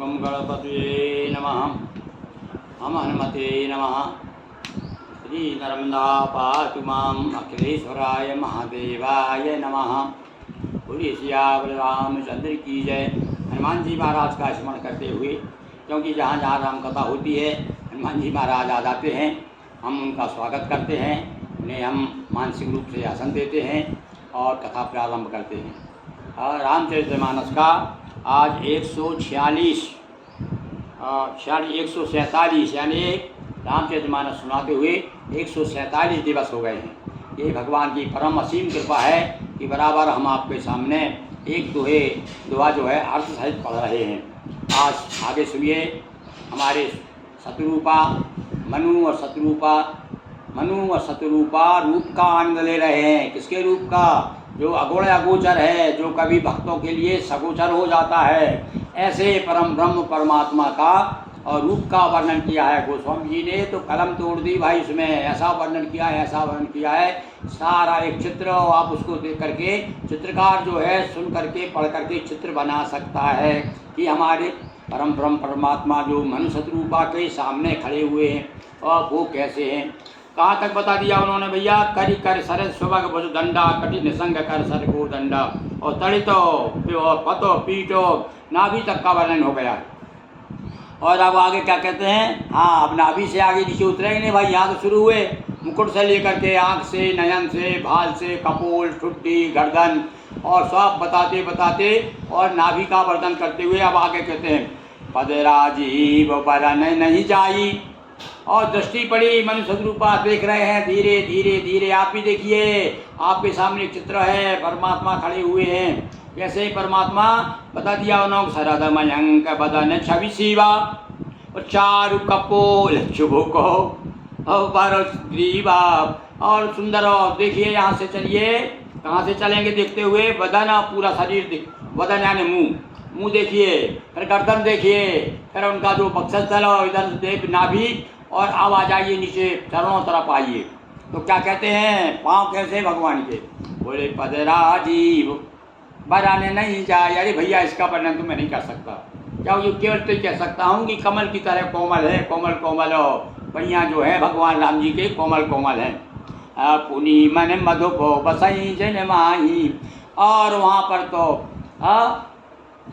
गं गणपतये नमः। हम हनुमते नमः। श्री नर्मदा पातु माम् अखिलेश्वराय महादेवाय नमः। बोलिए सियावर रामचंद्र की जय। हनुमान जी महाराज का स्मरण करते हुए, क्योंकि जहाँ जहाँ राम कथा होती है हनुमान जी महाराज आ जाते हैं, हम उनका स्वागत करते हैं, उन्हें हम मानसिक रूप से आसन देते हैं और कथा प्रारंभ करते हैं। रामचरितमानस का आज 146 यानी रामचरितमानस सुनाते हुए 147 दिवस हो गए हैं। ये भगवान की परम असीम कृपा है कि बराबर हम आपके सामने एक दुआ जो है अर्थ सहित पढ़ रहे हैं। आज आगे सुनिए। हमारे शत्रुरूपा मनु और शत्रुरूपा रूप का आनंद ले रहे हैं। किसके रूप का? जो अगोचर अगोचर है, जो कभी भक्तों के लिए सगोचर हो जाता है, ऐसे परम ब्रह्म परमात्मा का और रूप का वर्णन किया है। गोस्वामी जी ने तो कलम तोड़ दी भाई, इसमें ऐसा वर्णन किया है, सारा एक चित्र। आप उसको देख करके चित्रकार जो है सुन करके पढ़ करके चित्र बना सकता है कि हमारे परम ब्रह्म परमात्मा जो मनुष्य रूपा के सामने खड़े हुए हैं और वो कैसे हैं। कहाँ तक बता दिया उन्होंने भैया? करी कर सर सुबग भुज दंडा, कठिन संग कर सर को दंडा, और तड़ितो पतो पीटो, नाभि तक का वर्णन हो गया। और अब आगे क्या कहते हैं? हाँ, अब नाभि से आगे नीचे उतरेंगे नहीं भाई। यहाँ तो शुरू हुए मुकुट से लेकर के आँख से, नयन से, भाल से, कपोल, ठुड्डी, गर्दन और सब बताते और नाभि का वर्णन करते हुए अब आगे कहते हैं पद राजीव बरन नहीं जाई। और दृष्टि पड़ी, मनुष्य रूपा देख रहे हैं धीरे धीरे। आप भी देखिए, आपके सामने चित्र है, परमात्मा खड़े हुए हैं। कैसे परमात्मा? बता दिया उन्होंने। शरद मयंक बदन छवि शिवा, और चारु कपोल चुभको और ग्रीवा, और सुंदर। देखिए यहाँ से चलिए, कहाँ से चलेंगे देखते हुए? बदन, पूरा शरीर, बदन यानी मुँह देखिए, फिर गर्दन देखिए, फिर उनका जो वक्षस्थल और इधर देख नाभि, और अब आ जाइए नीचे, चारों तरफ आइए। तो क्या कहते हैं? पाँव कैसे भगवान के? बोले पद राजीव बराने नहीं जाए। अरे भैया, इसका वर्णन तो मैं नहीं कर सकता। क्या ये केवल तो कह सकता हूँ कि कमल की तरह कोमल है, कोमल भैया जो है भगवान राम जी के कोमल हैं। पुनी मन मधुपो बसई जन माही। और वहाँ पर तो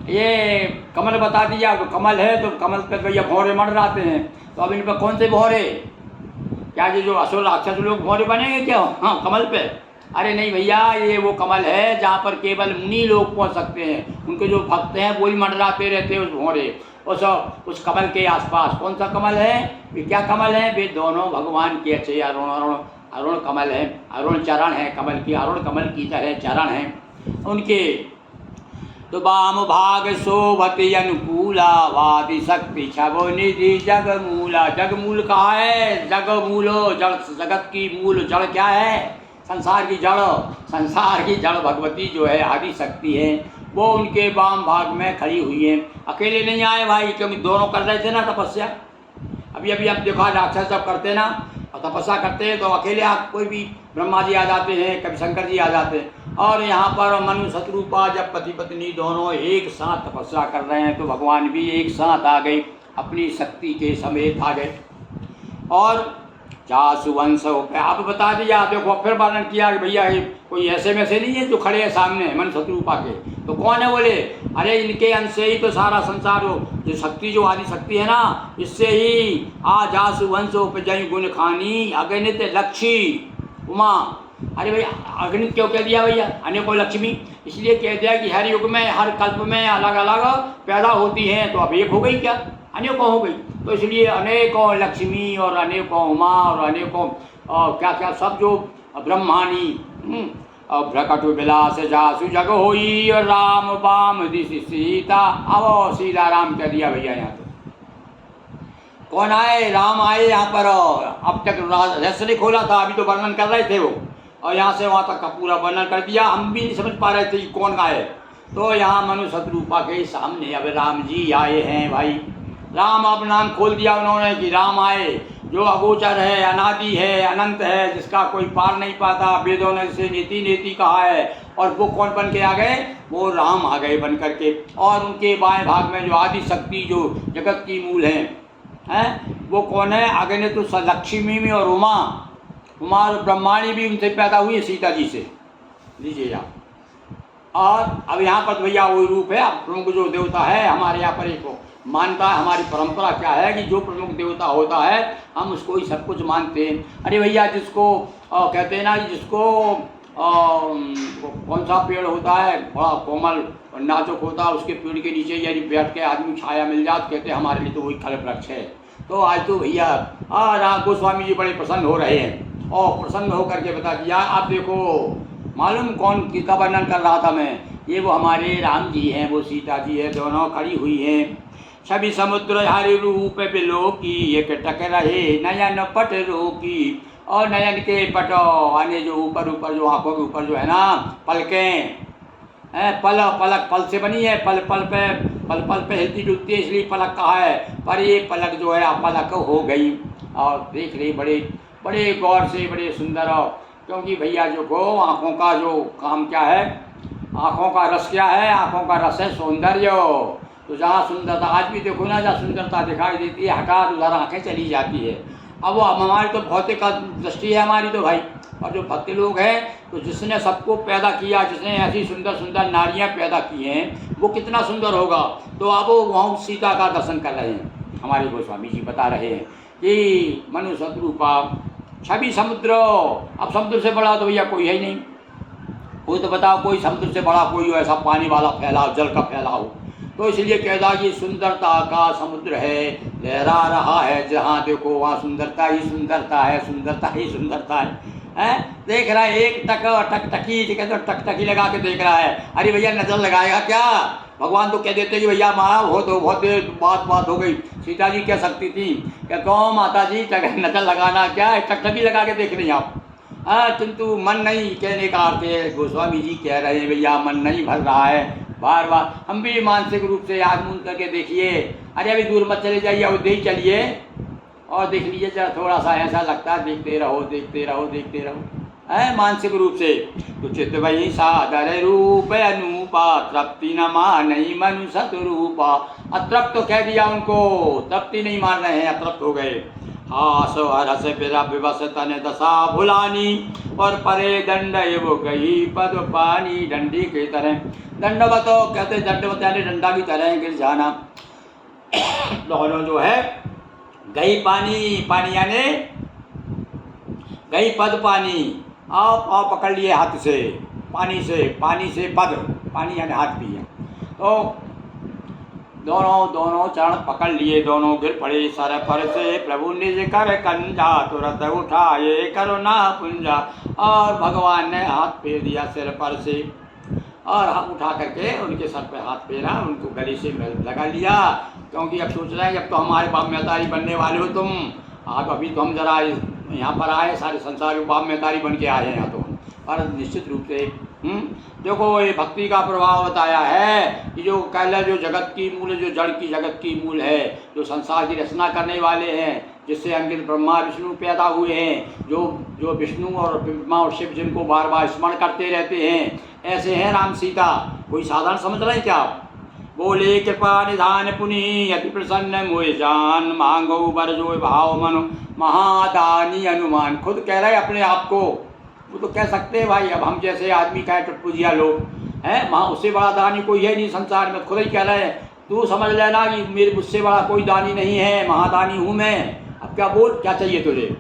ये कमल बता दिया। तो कमल है तो कमल पे भैया भौरे मंडराते हैं। तो अब इन पर कौन से भौरे? क्या ये जो असुर राक्षस लोग भौरे बनेंगे क्या? हाँ, कमल पे? अरे नहीं भैया, ये वो कमल है जहाँ पर केवल मुनि लोग पहुँच सकते हैं। उनके जो भक्त हैं वही मंडराते रहते हैं उस भौरे, उस कमल के आसपास। कौन सा कमल है? ये क्या कमल है? वे दोनों भगवान के अच्छे अरुण कमल है, अरुण चरण है कमल की, अरुण कमल की तरह चरण हैं उनके। तो वाम भाग शोभति अनुकूला, वादि शक्ति छवो निधि जगमूला। जगमूल कहाँ है? जगमूलो, जगत की मूल जड़ क्या है? संसार की जड़ भगवती जो है आदि शक्ति है, वो उनके वाम भाग में खड़ी हुई है। अकेले नहीं आए भाई, क्योंकि दोनों कर रहे थे ना तपस्या। अभी आप देखा, राक्षस जब करते ना और तपस्या करते हैं तो अकेले आप कोई भी ब्रह्मा जी आ जाते हैं, कभी शंकर जी आ जाते हैं। और यहाँ पर मनु शत्रुपा जब पति पत्नी दोनों एक साथ तपस्या कर रहे हैं तो भगवान भी एक साथ आ गए, अपनी शक्ति के समेत आ गए। और जासुवंश पे आप बता दिया। देखो फिर वर्णन किया कि भैया ये कोई ऐसे में से नहीं है जो खड़े हैं सामने मनु शत्रुपा के। तो कौन है? बोले अरे इनके अंश से ही तो सारा संसार हो, जो शक्ति जो आदि शक्ति है ना, इससे ही आ जासुवंशो पे जय गुण खानी अगणित लक्ष्मी उमा। अरे भैया, अगणित क्यों कह दिया भैया? अनेकों लक्ष्मी इसलिए कह दिया कि हर युग में, हर कल्प में अलग अलग पैदा होती हैं। तो अब एक हो गई क्या? अनेकों हो गई। तो इसलिए अनेकों लक्ष्मी और अनेकों उमा और अनेकों क्या क्या सब जो ब्रह्मानी और भ्रकट विलास जासु जग होई, और राम बाम दिशि सीता। अब सीता राम कह दिया भैया। यहाँ तो कौन आए? राम आए यहाँ पर। अब तक रहस्य नहीं खोला था, अभी तो वर्णन कर रहे थे वो, और यहाँ से वहाँ तक का पूरा वर्णन कर दिया। हम भी नहीं समझ पा रहे थे कि कौन आए। तो यहाँ मनु शत्रुपा के सामने अब राम जी आए हैं भाई। राम अब नाम खोल दिया उन्होंने कि राम आए। जो अगोचर है, अनादि है, अनंत है, जिसका कोई पार नहीं पाता, वेदों ने इसे नीति नीति कहा है। और वो कौन बन के आ गए? वो राम आ गए बन करके। और उनके बाएं भाग में जो आदि शक्ति जो जगत की मूल हैं, वो कौन है? आगे ने तो लक्ष्मी में और उमा और ब्रह्माणी भी उनसे पैदा हुई है, सीता जी से। लीजिए आप। और अब यहाँ पर भैया वही रूप है। अब प्रमुख जो देवता है हमारे यहाँ पर एक मानता है, हमारी परंपरा क्या है कि जो प्रमुख देवता होता है हम उसको ही सब कुछ मानते हैं। अरे भैया जिसको कहते हैं ना, जिसको कौन सा पेड़ होता है बड़ा कोमल और नाजुक होता है, उसके पेड़ के नीचे यदि बैठ के आदमी छाया मिल जाए तो कहते हैं हमारे लिए तो वही कल्प वृक्ष है। तो आज तो भैया गोस्वामी जी बड़े प्रसन्न हो रहे हैं और प्रसन्न होकर के बता दिया। आप देखो, मालूम कौन किसका वर्णन कर रहा था मैं? ये वो हमारे राम जी हैं, वो सीता जी है, दोनों खड़ी हुई हैं। छवि समुद्र हरि रूप बिलो की, एक टक रहे नयन पट रोकी। और नयन के पट आने जो ऊपर ऊपर जो आंखों के ऊपर जो है ना पलकें, पलक पल से बनी है, पल पल पे हिलती डुलती है, इसलिए पलक कहा है। पर ये पलक जो है अपलक हो गई और देख रही बड़े गौर से, बड़े सुंदर। क्योंकि भैया जो को आँखों का जो काम क्या है, आँखों का रस क्या है? आँखों का रस है सौंदर्य। तो जहाँ सुंदरता, आज भी देखो ना, जहाँ सुंदरता दिखाई देती है हठात उधर आँखें चली जाती है। अब हमारी तो भौतिक दृष्टि है हमारी तो भाई। और जो भक्त लोग हैं, तो जिसने सबको पैदा किया, जिसने ऐसी सुंदर सुंदर नारियाँ पैदा की हैं, वो कितना सुंदर होगा। तो अब वो वहाँ सीता का दर्शन कर रहे हैं। हमारे गोस्वामी जी बता रहे हैं कि मनु शत्रुपा छवि समुद्र। अब समुद्र से बड़ा तो भैया कोई है ही नहीं। कोई तो बताओ, कोई समुद्र से बड़ा कोई हो ऐसा पानी वाला फैलाव, जल का फैलाव। तो इसलिए कहता कि सुंदरता का समुद्र है, लहरा रहा है जहाँ देखो वहाँ सुंदरता ही सुंदरता है, सुंदरता ही सुंदरता है। देख रहा है एक टकटकी कहते टकटकी लगा के देख रहा है। अरे भैया नजर लगाएगा क्या? भगवान तो कह देते कि भैया माँ बहुत देर बात हो गई। सीता जी कह सकती थी क्या कहो माता जी नजर लगाना क्या है, टकटकी लगा के देख रही आप। किंतु मन नहीं, कहने का अर्थ है गोस्वामी जी कह रहे हैं भैया मन नहीं भर रहा है। बार बार हम भी मानसिक रूप से याद मूंद करके देखिए। अरे अभी दूर मत चले जाइए, उधर ही चलिए और देख लीजिए जरा, थोड़ा सा ऐसा लगता है देखते रहो है मानसिक रूप से। तो चित्त वही सादर रूप अनुपा, तृप्ति न मानई मनु सतरूपा। अतृप्त तो कह दिया उनको, तृप्ति नहीं मान रहे हैं, अतृप्त हो गए। हास हरस विवश तन दशा भुलानी, और परे दंड वो गई पद पानी। डंडी की तरह दंडवत कहते, दंडवत यानी डंडा की तरह गिर जाना। दोनों जो है गई पानी यानी गई पद पानी। आओ पाँव पकड़ लिए हाथ से, पानी से पद, पानी यानी हाथ भी है। तो दोनों चरण पकड़ लिए, दोनों गिर पड़े सर पर से। प्रभु निज कर कंजा, तुरंत उठाए करुणा पुंजा। और भगवान ने हाथ फेर दिया सिर पर से, और हाथ उठा करके उनके सर पे हाथ फेरा, उनको गले से लगा लिया। क्योंकि अब सोच रहे हैं जब तो हमारे बाप महतारी बनने वाले हो तुम, आप अभी तो हम जरा यहाँ पर आए, सारे संसार के बाप महतारी बन के आए हैं यहाँ तो। और निश्चित रूप से देखो ये भक्ति का प्रभाव बताया है कि जो कहला जो जगत की मूल, जो जड़ की जगत की मूल है, जो संसार की रचना करने वाले हैं, जिससे अंकित ब्रह्मा विष्णु पैदा हुए हैं, जो विष्णु और ब्रह्मा और शिव जिनको बार बार स्मरण करते रहते हैं, ऐसे हैं राम सीता। कोई साधारण समझ रहे हैं क्या आप? बोले कृपा निधान पुनि, अति प्रसन्न मोहि जान। मांगो बर जो भाव मन, महादानी अनुमान। खुद कह रहे अपने आप को, वो तो कह सकते हैं भाई। अब हम जैसे आदमी कहें टटपुजिया लोग हैं, वहाँ उससे बड़ा दानी कोई है नहीं संसार में। खुद ही कह रहे हैं, तू समझ लेना कि मेरे मुझसे बड़ा कोई दानी नहीं है, महादानी हूँ मैं। अब क्या बोल, क्या चाहिए तुझे?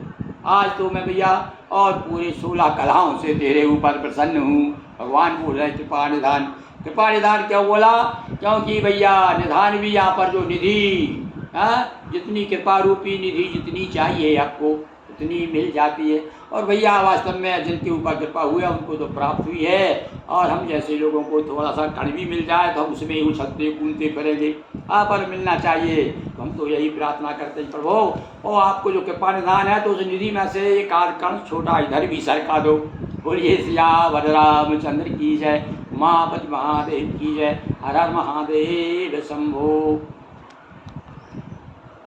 आज तो मैं भैया और पूरे 16 कलाओं से तेरे ऊपर प्रसन्न हूँ। भगवान बोल रहे कृपा निधान। कृपा निधान क्या बोला? क्योंकि भैया निधान भी यहाँ पर जो निधि, जितनी कृपा रूपी निधि जितनी चाहिए आपको उतनी मिल जाती है। और भैया वास्तव में जिनके ऊपर कृपा हुई है उनको तो प्राप्त हुई है। और हम जैसे लोगों को थोड़ा सा कण भी मिल जाए तो हम उसमें ही उछलते कूदते फिरेंगे। पर मिलना चाहिए, तो हम तो यही प्रार्थना करते हैं प्रभु, और आपको जो कृपा निधान है तो उस निधि में से एक आध कण छोटा इधर भी सरका दो। बोलिए सियावर रामचंद्र की जय, उमापति महादेव की जय। हर हर महादेव शंभो।